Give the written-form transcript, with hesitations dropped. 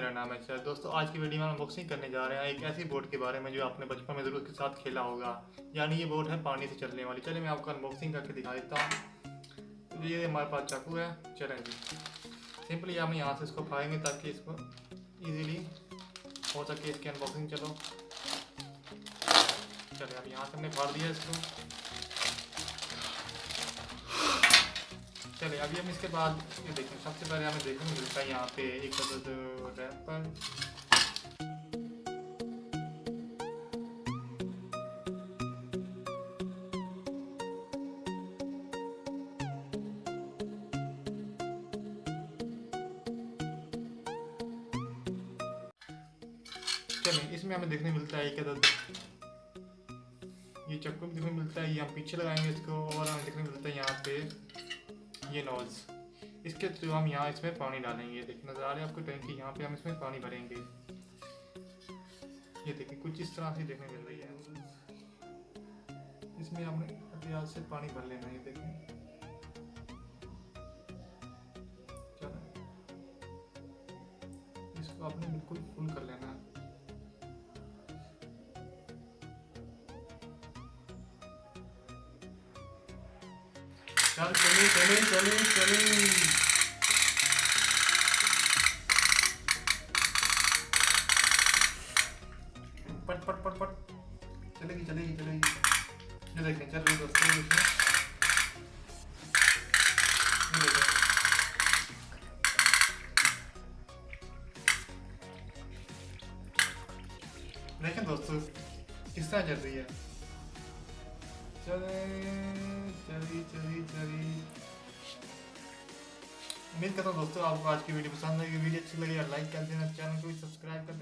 मेरा नाम है सर। दोस्तों आज की वीडियो में अनबॉक्सिंग करने जा रहे हैं एक ऐसी बोट के बारे में जो आपने बचपन में ज़रूर उसके साथ खेला होगा। यानी ये बोट है पानी से चलने वाली। चलिए मैं आपको अनबॉक्सिंग करके दिखा देता हूँ। तो ये हमारे पास चाकू है। चलें जी, सिंपली हम यहाँ से इसको फाड़ेंगे ताकि इसको ईजीली हो सके इसकी अनबॉक्सिंग। चलो चलिए अब यहाँ से हमने फाड़ दिया इसको। चलिए अभी हम इसके बाद ये देखें, सबसे पहले हमें देखने को मिलता है यहाँ पे एक रैपर। चलिए इसमें हमें देखने मिलता है एक ये चक्कू भी देखने मिलता है, ये हम पीछे लगाएंगे इसको। और हमें देखने मिलता है यहाँ पे ये नोज, इसके थ्रू हम यहाँ इसमें पानी डालेंगे। देखिए नजर आ रहा है आपको टैंकी, यहाँ पे हम इसमें पानी भरेंगे। ये देखिए कुछ इस तरह से देखने मिल रही है। इसमें हमने एहतियात से पानी भर लेना है। देखिए चलो इसको आपने बिल्कुल फुल कर लेना है। चल चले चले चले चले पट पट पट पट चलेगी चलेगी चलेगी। ये देखें चल रही दोस्तों, इसमें ये देखें देखें दोस्तों किस तरह चल रही है। चले चली चली चली। उम्मीद करता हूँ दोस्तों आपको आज की वीडियो पसंद आएगी। वीडियो अच्छी लगी लाइक कर देना, चैनल को भी सब्सक्राइब कर